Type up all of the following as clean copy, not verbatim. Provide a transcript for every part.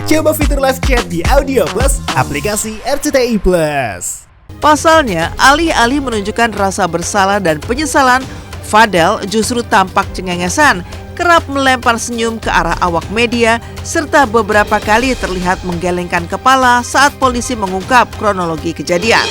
Coba fitur live chat di Audio Plus, aplikasi RCTI Plus. Pasalnya, alih-alih menunjukkan rasa bersalah dan penyesalan, Fadel justru tampak cengengesan, kerap melempar senyum ke arah awak media, serta beberapa kali terlihat menggelengkan kepala saat polisi mengungkap kronologi kejadian.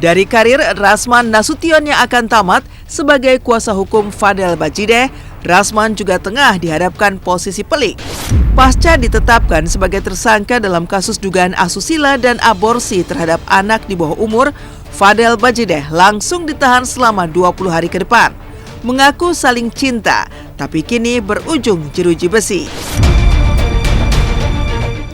Dari karir Rasman Nasution yang akan tamat sebagai kuasa hukum Fadel Bajideh, Rasman juga tengah dihadapkan posisi pelik. Pasca ditetapkan sebagai tersangka dalam kasus dugaan asusila dan aborsi terhadap anak di bawah umur, Fadel Bajideh langsung ditahan selama 20 hari ke depan. Mengaku saling cinta, tapi kini berujung jeruji besi.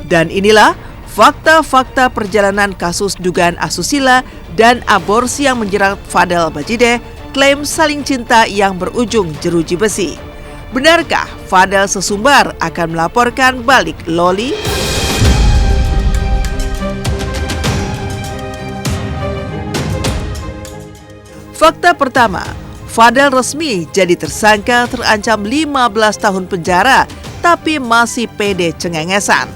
Dan inilah fakta-fakta perjalanan kasus dugaan asusila dan aborsi yang menjerat Fadel Bajideh, klaim saling cinta yang berujung jeruji besi. Benarkah Fadel sesumbar akan melaporkan balik Loli? Fakta pertama, Fadel resmi jadi tersangka terancam 15 tahun penjara, tapi masih pede cengengesan.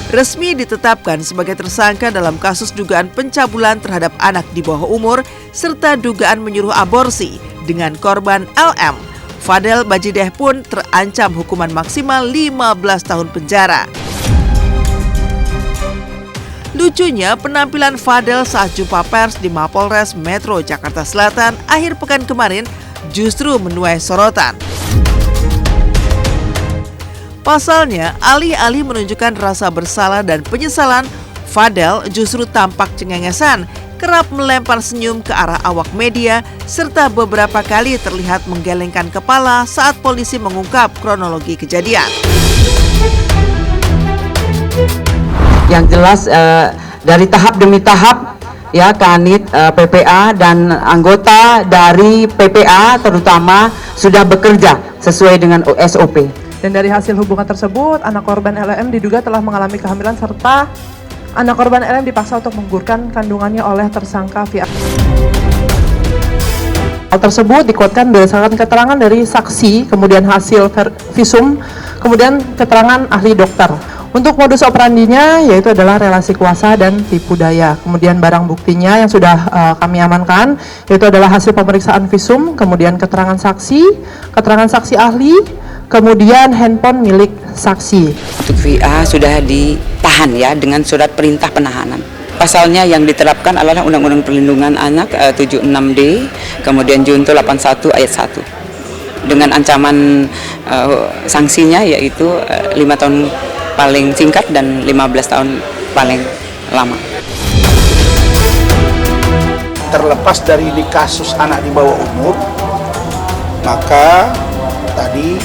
Resmi ditetapkan sebagai tersangka dalam kasus dugaan pencabulan terhadap anak di bawah umur serta dugaan menyuruh aborsi dengan korban LM. Fadel Bajideh pun terancam hukuman maksimal 15 tahun penjara. Lucunya, penampilan Fadel saat jumpa pers di Mapolres Metro Jakarta Selatan akhir pekan kemarin justru menuai sorotan. Pasalnya, alih-alih menunjukkan rasa bersalah dan penyesalan, Fadel justru tampak cengengesan, kerap melempar senyum ke arah awak media, serta beberapa kali terlihat menggelengkan kepala saat polisi mengungkap kronologi kejadian. Yang jelas dari tahap demi tahap, ya Kanit PPA dan anggota dari PPA terutama sudah bekerja sesuai dengan SOP. Dan dari hasil hubungan tersebut, anak korban LM diduga telah mengalami kehamilan serta anak korban LM dipaksa untuk menggugurkan kandungannya oleh tersangka via. Hal tersebut dikuatkan berdasarkan keterangan dari saksi, kemudian hasil visum, kemudian keterangan ahli dokter. Untuk modus operandinya yaitu adalah relasi kuasa dan tipu daya. Kemudian barang buktinya yang sudah kami amankan yaitu adalah hasil pemeriksaan visum, kemudian keterangan saksi ahli, kemudian handphone milik saksi. Untuk VA sudah ditahan ya dengan surat perintah penahanan. Pasalnya yang diterapkan adalah Undang-Undang Perlindungan Anak 76D, kemudian Junto 81 ayat 1. Dengan ancaman sanksinya yaitu 5 tahun paling singkat dan 15 tahun paling lama. Terlepas dari ini kasus anak di bawah umur, maka tadi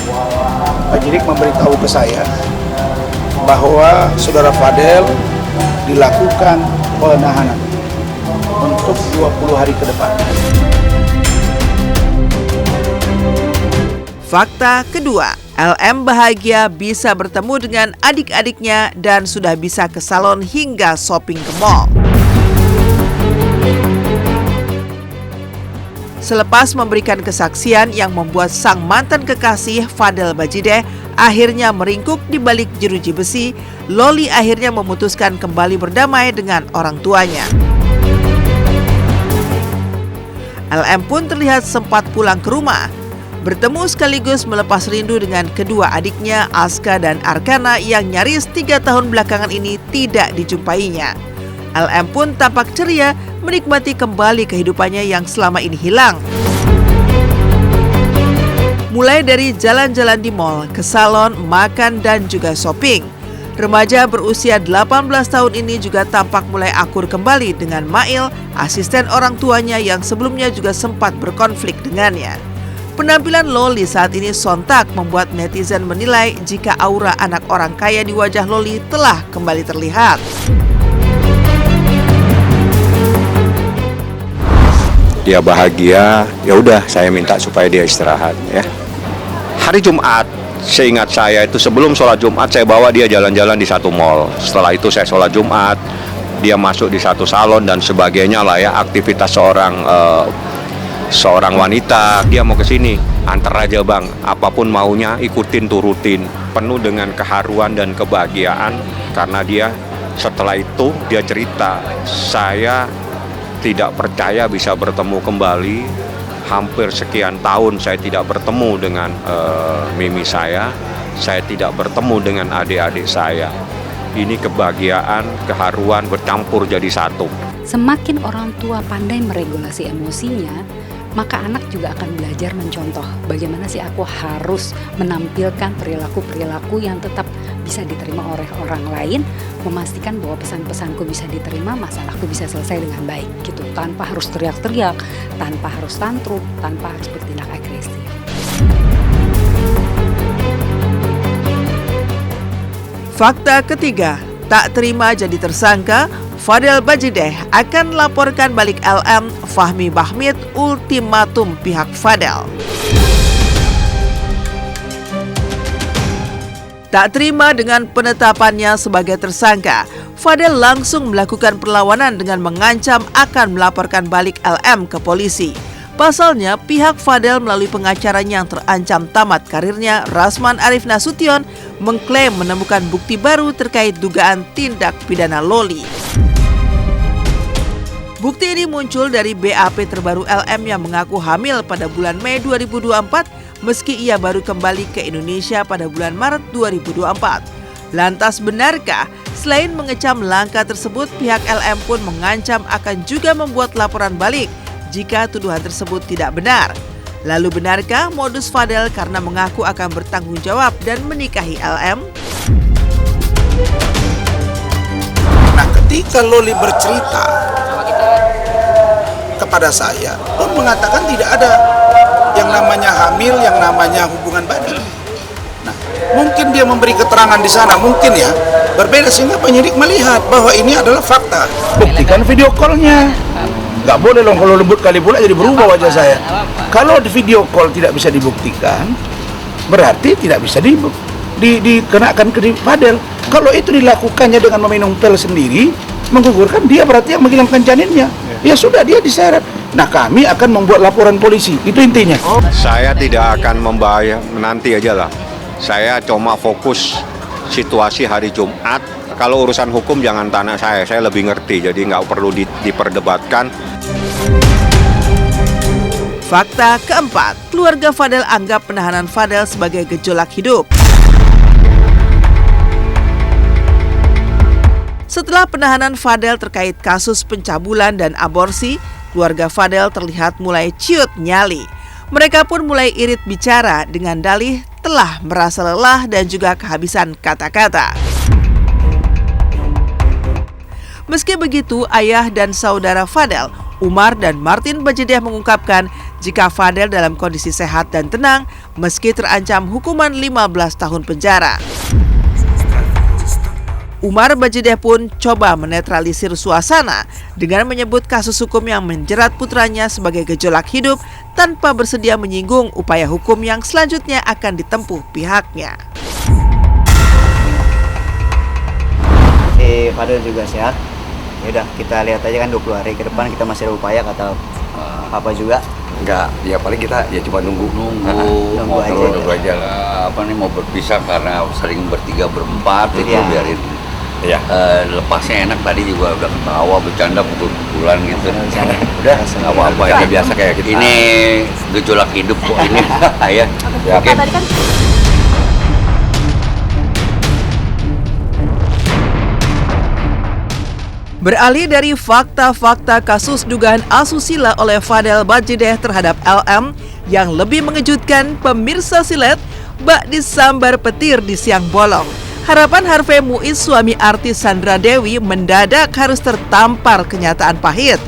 penyidik memberitahu ke saya bahwa saudara Fadel dilakukan penahanan untuk 20 hari ke depan. Fakta kedua, LM bahagia bisa bertemu dengan adik-adiknya dan sudah bisa ke salon hingga shopping ke mall. Selepas memberikan kesaksian yang membuat sang mantan kekasih Fadel Bajideh akhirnya meringkuk di balik jeruji besi, Loli akhirnya memutuskan kembali berdamai dengan orang tuanya. LM pun terlihat sempat pulang ke rumah, bertemu sekaligus melepas rindu dengan kedua adiknya Aska dan Arkana yang nyaris 3 tahun belakangan ini tidak dijumpainya. LM pun tampak ceria menikmati kembali kehidupannya yang selama ini hilang. Mulai dari jalan-jalan di mall, ke salon, makan, dan juga shopping. Remaja berusia 18 tahun ini juga tampak mulai akur kembali dengan Mail, asisten orang tuanya yang sebelumnya juga sempat berkonflik dengannya. Penampilan Loli saat ini sontak membuat netizen menilai jika aura anak orang kaya di wajah Loli telah kembali terlihat. Dia bahagia, ya udah saya minta supaya dia istirahat ya. Hari Jumat seingat saya itu sebelum sholat Jumat saya bawa dia jalan-jalan di satu mall. Setelah itu saya sholat Jumat, dia masuk di satu salon dan sebagainya lah ya, aktivitas seorang wanita. Dia mau ke sini, antar aja bang, apapun maunya ikutin turutin, penuh dengan keharuan dan kebahagiaan karena dia setelah itu dia cerita, saya tidak percaya bisa bertemu kembali. Hampir sekian tahun saya tidak bertemu dengan Mimi saya tidak bertemu dengan adik-adik saya. Ini kebahagiaan, keharuan bercampur jadi satu. Semakin orang tua pandai meregulasi emosinya, maka anak juga akan belajar mencontoh bagaimana sih aku harus menampilkan perilaku-perilaku yang tetap bisa diterima oleh orang lain, memastikan bahwa pesan-pesanku bisa diterima, masalahku bisa selesai dengan baik gitu, tanpa harus teriak-teriak, tanpa harus tantrum, tanpa harus bertindak agresif. Fakta ketiga, tak terima jadi tersangka, Fadel Bajideh akan laporkan balik LM. Fahmi Bahmid ultimatum pihak Fadel. Tak terima dengan penetapannya sebagai tersangka, Fadel langsung melakukan perlawanan dengan mengancam akan melaporkan balik LM ke polisi. Pasalnya, pihak Fadel melalui pengacaranya yang terancam tamat karirnya, Rasman Arif Nasution, mengklaim menemukan bukti baru terkait dugaan tindak pidana Loli. Bukti ini muncul dari BAP terbaru LM yang mengaku hamil pada bulan Mei 2024 meski ia baru kembali ke Indonesia pada bulan Maret 2024. Lantas benarkah selain mengecam langkah tersebut, pihak LM pun mengancam akan juga membuat laporan balik jika tuduhan tersebut tidak benar? Lalu benarkah modus Fadel karena mengaku akan bertanggung jawab dan menikahi LM? Nah, ketika Loli bercerita kepada saya, pun mengatakan tidak ada yang namanya hamil, yang namanya hubungan badan. Nah, mungkin dia memberi keterangan di sana, mungkin ya, berbeda sehingga penyidik melihat bahwa ini adalah fakta. Buktikan video call-nya. Nggak boleh dong kalau lembut kali pula jadi berubah wajah saya. Kalau di video call tidak bisa dibuktikan, berarti tidak bisa dikenakan ke Fadel. Kalau itu dilakukannya dengan meminum pil sendiri, menggugurkan, dia berarti yang menghilangkan janinnya. Ya sudah, dia diseret. Nah, kami akan membuat laporan polisi. Itu intinya. Saya tidak akan membayar, nanti aja lah. Saya cuma fokus situasi hari Jumat. Kalau urusan hukum jangan tanya saya lebih ngerti, jadi nggak perlu diperdebatkan. Fakta keempat, keluarga Fadel anggap penahanan Fadel sebagai gejolak hidup. Setelah penahanan Fadel terkait kasus pencabulan dan aborsi, keluarga Fadel terlihat mulai ciut nyali. Mereka pun mulai irit bicara dengan dalih telah merasa lelah dan juga kehabisan kata-kata. Meski begitu, ayah dan saudara Fadel, Umar dan Martin Bajideh mengungkapkan jika Fadel dalam kondisi sehat dan tenang meski terancam hukuman 15 tahun penjara. Umar Bajideh pun coba menetralisir suasana dengan menyebut kasus hukum yang menjerat putranya sebagai gejolak hidup tanpa bersedia menyinggung upaya hukum yang selanjutnya akan ditempuh pihaknya. Si Fadel juga sehat. Ya udah, kita lihat aja kan 20 hari ke depan kita masih ada upaya kata Papa juga. Enggak, ya paling kita ya cuma nunggu aja lah. Apa nih mau berpisah karena sering bertiga berempat itu biarin. Ya. Lepasnya enak, tadi juga udah ketawa bercanda pukul-pukulan gitu. Udah nggak apa-apa ya, biasa kayak kita. Ini gejolak hidup kok ini. Ya. Oke. Beralih dari fakta-fakta kasus dugaan asusila oleh Fadel Bajideh terhadap LM, yang lebih mengejutkan pemirsa silet, bak disambar petir di siang bolong. Harapan Harvey Muiz, suami artis Sandra Dewi, mendadak harus tertampar kenyataan pahit.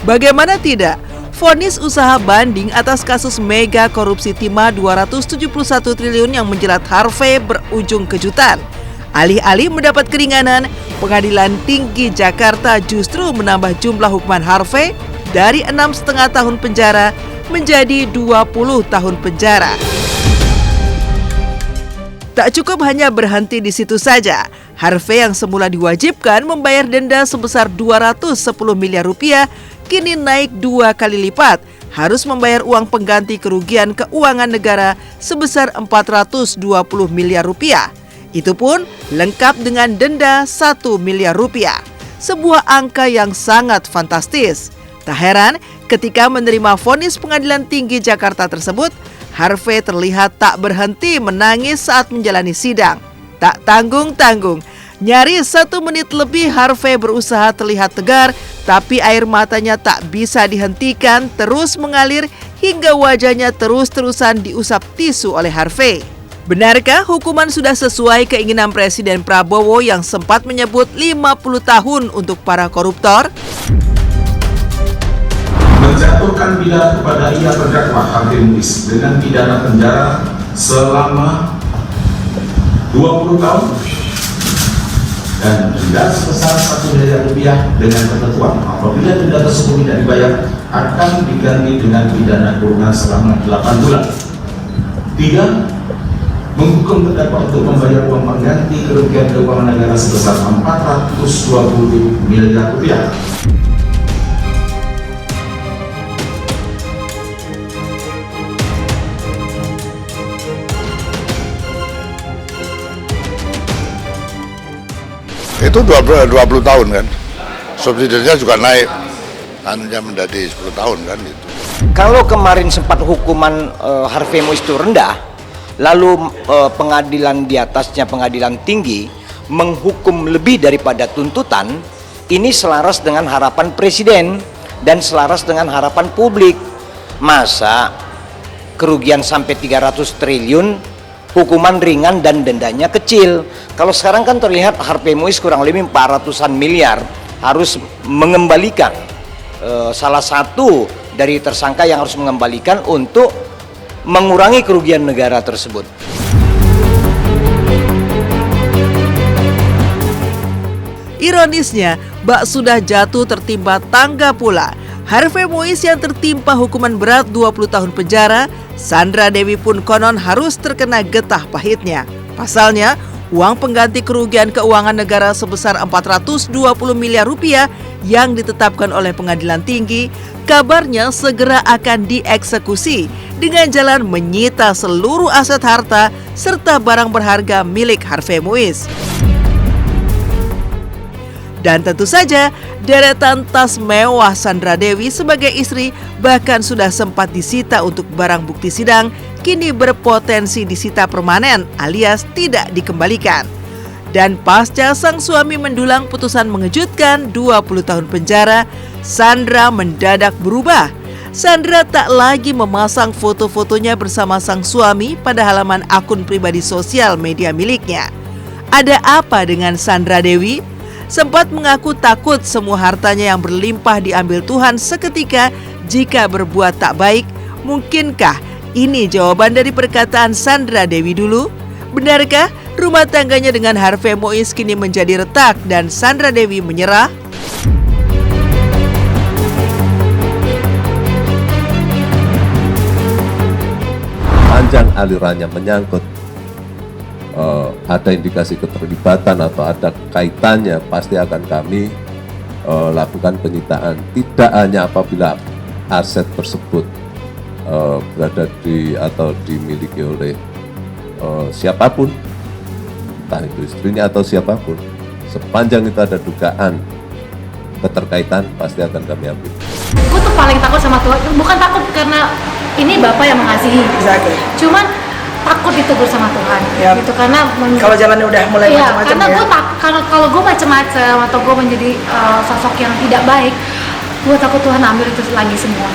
Bagaimana tidak? Vonis usaha banding atas kasus mega korupsi timah 271 triliun yang menjerat Harvey berujung kejutan. Alih-alih mendapat keringanan, Pengadilan Tinggi Jakarta justru menambah jumlah hukuman Harvey dari 6,5 tahun penjara menjadi 20 tahun penjara. Tak cukup hanya berhenti di situ saja. Harvey yang semula diwajibkan membayar denda sebesar 210 miliar rupiah kini naik 2 kali lipat, harus membayar uang pengganti kerugian keuangan negara sebesar 420 miliar rupiah. Itu pun lengkap dengan denda 1 miliar rupiah. Sebuah angka yang sangat fantastis. Tak heran ketika menerima vonis Pengadilan Tinggi Jakarta tersebut, Harvey terlihat tak berhenti menangis saat menjalani sidang. Tak tanggung-tanggung, nyaris 1 menit lebih Harvey berusaha terlihat tegar, tapi air matanya tak bisa dihentikan, terus mengalir hingga wajahnya terus-terusan diusap tisu oleh Harvey. Benarkah hukuman sudah sesuai keinginan Presiden Prabowo yang sempat menyebut 50 tahun untuk para koruptor? Menjatuhkan pidana kepada ia terdakwa Harvey Muiz dengan pidana penjara selama 20 tahun dan denda sebesar 1 miliar rupiah dengan ketentuan apabila denda tersebut tidak dibayar akan diganti dengan pidana kurungan selama 8 bulan. 3. Menghukum terdakwa untuk membayar uang pengganti kerugian keuangan negara sebesar 420 miliar rupiah. Itu 20 tahun kan, subsidinya juga naik, hanya menjadi 10 tahun kan itu. Kalau kemarin sempat hukuman Harvey Muiz itu rendah, lalu pengadilan di atasnya, pengadilan tinggi, menghukum lebih daripada tuntutan, ini selaras dengan harapan Presiden dan selaras dengan harapan publik. Masa kerugian sampai 300 triliun, hukuman ringan dan dendanya kecil. Kalau sekarang kan terlihat Harvey Muiz kurang lebih 400-an miliar harus mengembalikan. Salah satu dari tersangka yang harus mengembalikan untuk mengurangi kerugian negara tersebut. Ironisnya, bak sudah jatuh tertimpa tangga pula. Harvey Muiz yang tertimpa hukuman berat 20 tahun penjara, Sandra Dewi pun konon harus terkena getah pahitnya. Pasalnya, uang pengganti kerugian keuangan negara sebesar 420 miliar rupiah yang ditetapkan oleh Pengadilan Tinggi, kabarnya segera akan dieksekusi dengan jalan menyita seluruh aset harta serta barang berharga milik Harvey Muiz. Dan tentu saja, deretan tas mewah Sandra Dewi sebagai istri bahkan sudah sempat disita untuk barang bukti sidang, kini berpotensi disita permanen alias tidak dikembalikan. Dan pasca sang suami mendulang putusan mengejutkan 20 tahun penjara, Sandra mendadak berubah. Sandra tak lagi memasang foto-fotonya bersama sang suami pada halaman akun pribadi sosial media miliknya. Ada apa dengan Sandra Dewi? Sempat mengaku takut semua hartanya yang berlimpah diambil Tuhan seketika jika berbuat tak baik. Mungkinkah ini jawaban dari perkataan Sandra Dewi dulu? Benarkah rumah tangganya dengan Harvey Muiz kini menjadi retak dan Sandra Dewi menyerah? Panjang alirannya menyangkut ada indikasi keterlibatan atau ada kaitannya, pasti akan kami lakukan penyitaan. Tidak hanya apabila aset tersebut berada di atau dimiliki oleh siapapun, entah itu istrinya atau siapapun, sepanjang itu ada dugaan keterkaitan, pasti akan kami ambil. Gue tuh paling takut sama Tuhan, bukan takut karena ini Bapak yang mengasihi, cuman takut ditegur sama Tuhan, gitu karena kalau jalannya udah mulai macam-macam karena gue kalau gue macam-macam atau gue menjadi sosok yang tidak baik, gue takut Tuhan ambil itu lagi semua.